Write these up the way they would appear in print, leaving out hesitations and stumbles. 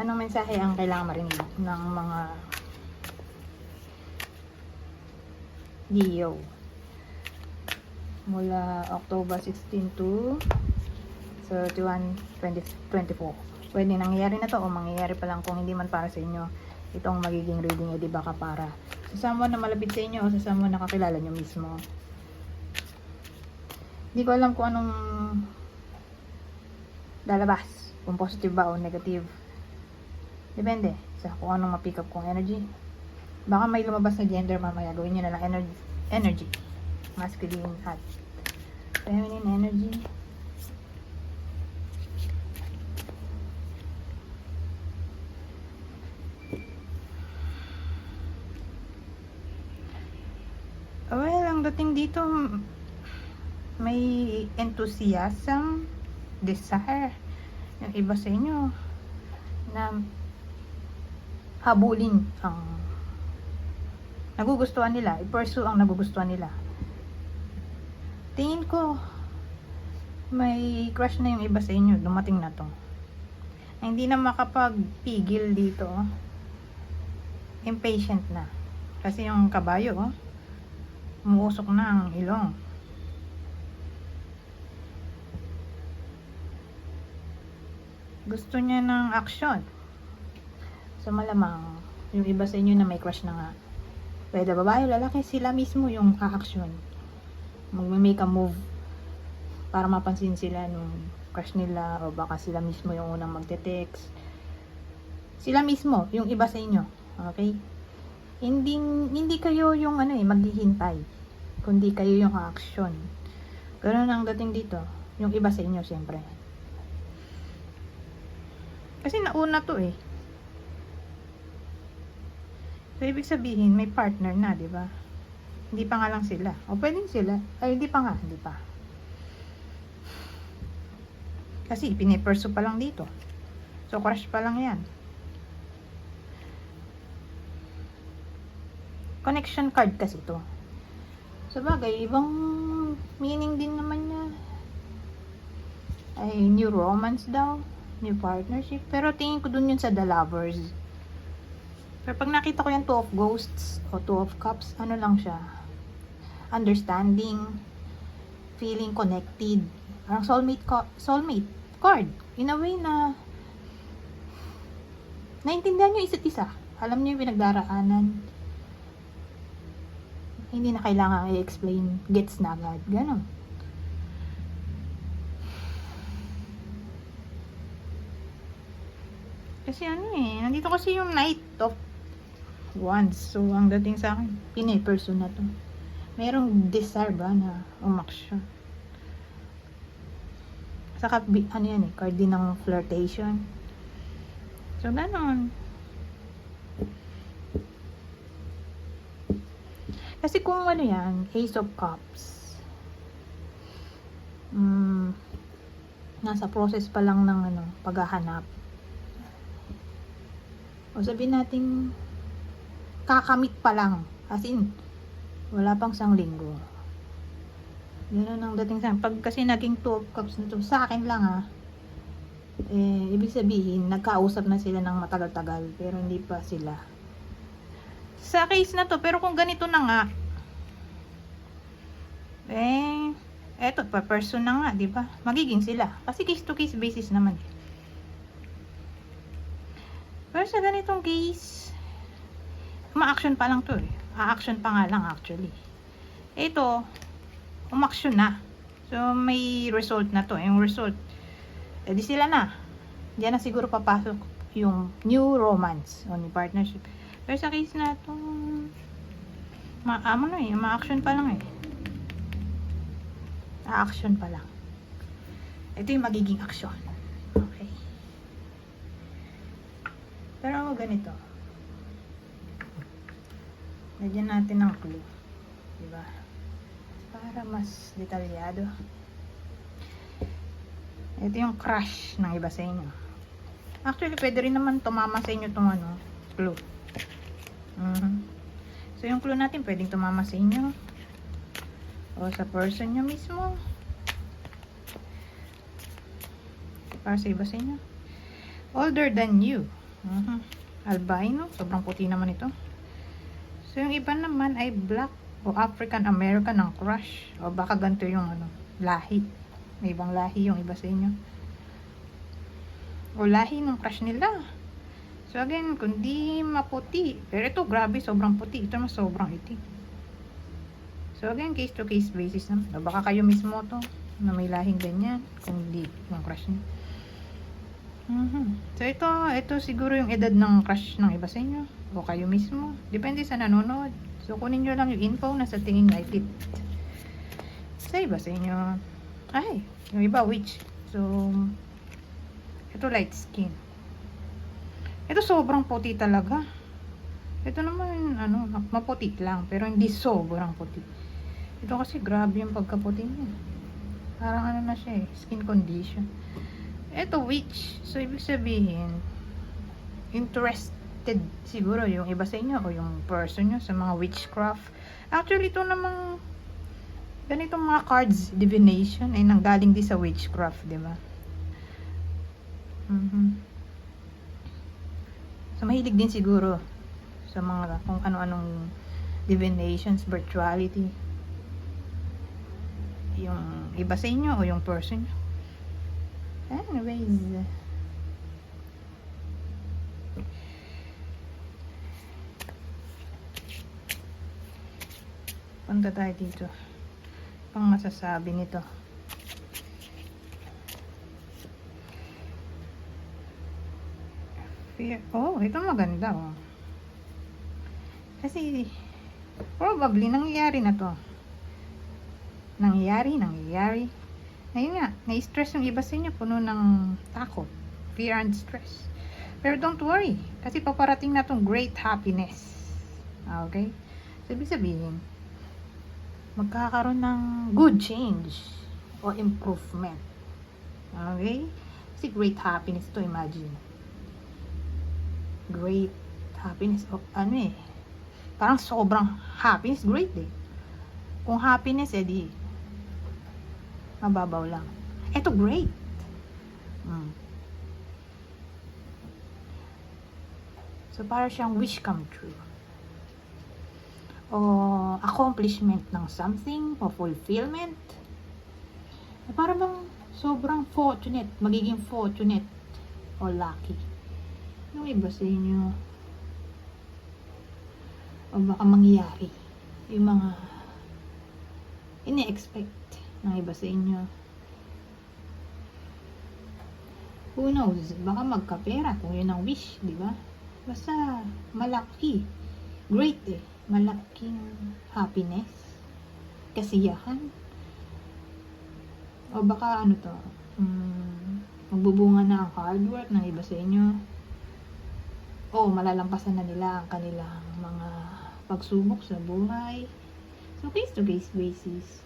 Anong mensahe ang kailangan marinig ng mga Leo mula October 16 to 31, 2024? Pwede nangyayari na to o mangyayari pa lang. Kung hindi man para sa inyo itong magiging reading, di baka para sa someone na malapit sa inyo o sa someone na kakilala nyo mismo. Hindi ko alam kung anong lalabas, kung positive ba o negative. Depende sa kung anong ma-pick up kong energy. Baka may lumabas na gender mamaya, gawin nyo na lang energy. Masculine at feminine energy. Well, ang dating dito, may enthusiasm, desire, yung iba sa inyo na habulin ang nagugustuhan nila, i-pursue ang nagugustuhan nila. Tingin ko may crush na yung iba sa inyo, dumating na to, hindi na makapagpigil dito, impatient na kasi yung kabayo umuusok na ang ilong. Gusto niya ng action. So malamang yung iba sa inyo na may crush na nga, pwede babae, lalaki, sila mismo yung a-action, mag-make a move para mapansin sila nung crush nila, o baka sila mismo yung unang magte-text. Sila mismo yung iba sa inyo, okay? Hindi kayo yung maghihintay, kundi kayo yung action. Ganun ang dating dito, yung iba sa inyo siyempre. Kasi nauna to eh. So ibig sabihin may partner na, di ba? Hindi pa nga lang sila. O pwedeng sila, ay hindi pa nga, hindi pa. Kasi pinipursue pa lang dito. So crush pa lang yan. Connection card kasi to. Sa bagay, ibang meaning din naman niya. Ay, new romance daw. New partnership. Pero tingin ko dun yun sa The Lovers. Pero pag nakita ko yung Two of Ghosts o Two of Cups, ano lang siya? Understanding. Feeling connected. Parang soulmate card. In a way na naintindihan nyo isa't isa. Alam nyo yung pinagdaraanan. Hindi na kailangan i-explain, gets na agad, gano'n. Kasi nandito kasi yung Knight of Wands. So, ang dating sa akin, pinipursue na to. Merong desire ba na umaksyon. Saka, card din ng flirtation. So, gano'n. Kasi kung yan, Ace of Cups, nasa process pa lang ng paghahanap. O sabihin natin, kakamit pa lang. As in, wala pang 1 linggo. Yun ang dating sa akin. Pag kasi naging Two of Cups na to, sa akin lang ibig sabihin, nagkausap na sila ng matagal-tagal, pero hindi pa sila sa case na to. Pero kung ganito na nga, eto, pa-person na nga, di ba? Magiging sila. Kasi case to case basis naman. Pero sa ganitong case, ma-action pa lang to eh. A-action pa nga lang actually. Ito, umaksyon na. So, may result na to. Yung result, di sila na. Diyan na siguro papasok yung new romance o new partnership. Pero sa case na ito, ma-action pa lang eh. A-action pa lang. Ito yung magiging action. Okay. Pero ganito. Lagyan natin ng clue. Diba? Para mas detalyado. Ito yung crush ng iba sa inyo. Actually, pwede rin naman tumama sa inyo itong clue. So, yung clue natin pwedeng tumama sa inyo o sa person nyo mismo. Para sa iba sa inyo. Older than you. Albino, sobrang puti naman ito. So yung iba naman ay black o African American ang crush. O baka ganito yung ano, lahi. May ibang lahi yung iba sa inyo. O lahi ng crush nila. So again, kundi maputi. Pero ito, grabe, sobrang puti. Ito mas sobrang itim. So again, case to case basis na. O baka kayo mismo to na may lahing ganyan. Kung hindi yung crush niyo. So ito siguro yung edad ng crush ng iba sa inyo. O kayo mismo. Depende sa nanonood. So kunin nyo lang yung info na sa tingin na fit. Sa iba sa inyo. Ay, yung iba witch. So, ito light skin. Ito sobrang puti talaga. Ito naman, ano, maputi lang. Pero hindi sobrang puti. Ito kasi grabe yung pagkaputi niya. Parang ano na siya eh, skin condition. Ito witch. So, ibig sabihin, interested siguro yung iba sa inyo o yung person nyo sa mga witchcraft. Actually, ito namang ganitong mga cards divination ay nanggaling din sa witchcraft, di ba? So, mahilig din siguro sa mga kung ano-anong divinations, virtuality. Yung iba sa inyo o yung person nyo. Anyways, punta tayo dito. Pang masasabi nito. Oh, ito maganda oh. Kasi probably nangyayari na to. Nangyayari. Ayun nga, na-stress yung iba sa inyo, puno ng takot, fear and stress. Pero don't worry, kasi paparating na tong great happiness. Okay? So, ibig sabihin, magkakaroon ng good change o improvement. Okay? Kasi great happiness to, imagine. Great happiness, o ano eh, parang sobrang happiness, great eh. Kung happiness, edi mababaw lang. Ito, great. So, para siyang wish come true. O accomplishment ng something, o fulfillment. Para bang sobrang fortunate, magiging fortunate o lucky. Yung iba sa inyo, o baka mangyari yung mga ini-expect ng iba sa inyo. Who knows? Baka magkapera kung yun ang wish, di ba? Basta malaki. Great eh. Malaking happiness. Kasiyahan. O baka ano to? Magbubunga na ang hard work ng iba sa inyo. O malalampasan na nila ang kanilang mga pagsubok sa buhay. So case to case basis.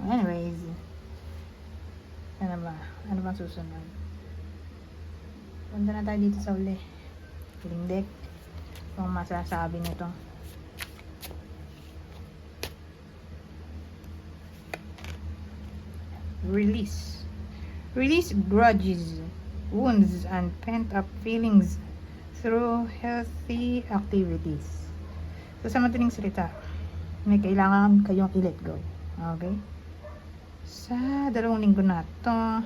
Anyways, ano ba susunod? Punta na tayo dito sa uli. Feeling deck. Kung masasabi nito. Release grudges, wounds, and pent-up feelings through healthy activities. So, sa madaling salita, may kailangan kayong i-let go. Okay? Sa 2 linggo na to,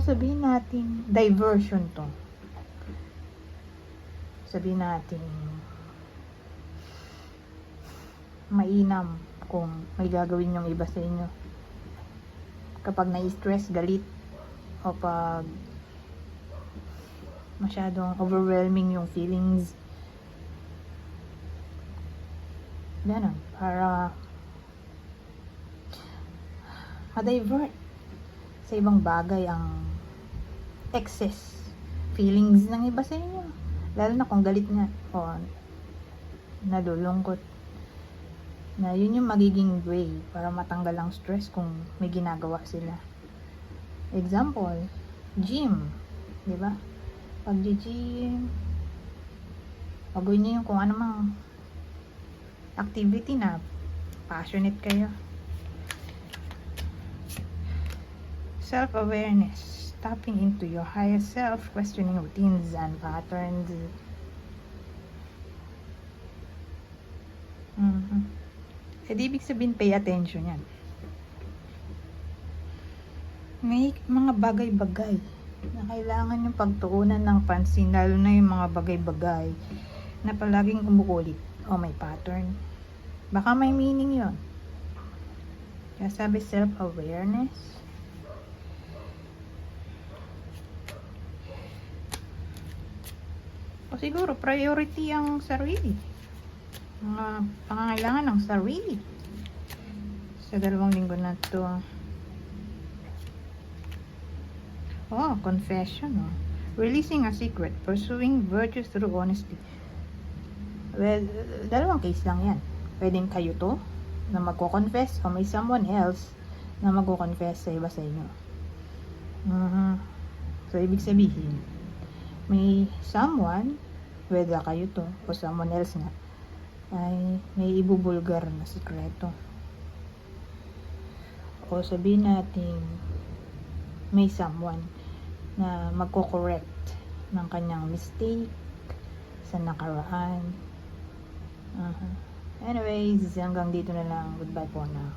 sabihin natin, diversion to. Sabihin natin, mainam kung may gagawin yung iba sa inyo. Kapag na-stress, galit, o pag masyadong overwhelming yung feelings. Ganun, para ma-divert sa ibang bagay ang excess feelings ng iba sa inyo. Lalo na kung galit nga o nalulungkot. Na yun yung magiging way para matanggal ang stress kung may ginagawa sila. Example, gym. Diba? Pag gym, gawin niyo yung kung ano mang activity na passionate kayo. Self-awareness, tapping into your higher self, questioning routines and patterns. Eh, di ibig sabihin, pay attention yan. May mga bagay-bagay na kailangan yung pagtuunan ng pansin, lalo na yung mga bagay-bagay na palaging umuulit o may pattern. Baka may meaning yon. Kaya sabi, self-awareness. O siguro, priority ang sarili. Mga pangangailangan ng sarili. Sa 2 linggo na to. Oh, confession. Oh. Releasing a secret. Pursuing virtues through honesty. Well, 2 case lang yan. Pwedeng kayo to, na magko-confess, o may someone else na magko-confess sa iba sa inyo. So, ibig sabihin, may someone, whether kayo to, o someone else nga, ay may ibubulgar na sikreto. O sabihin natin, may someone na magko-correct ng kanyang mistake sa nakaraan. Anyways, hanggang dito na lang. Goodbye po now.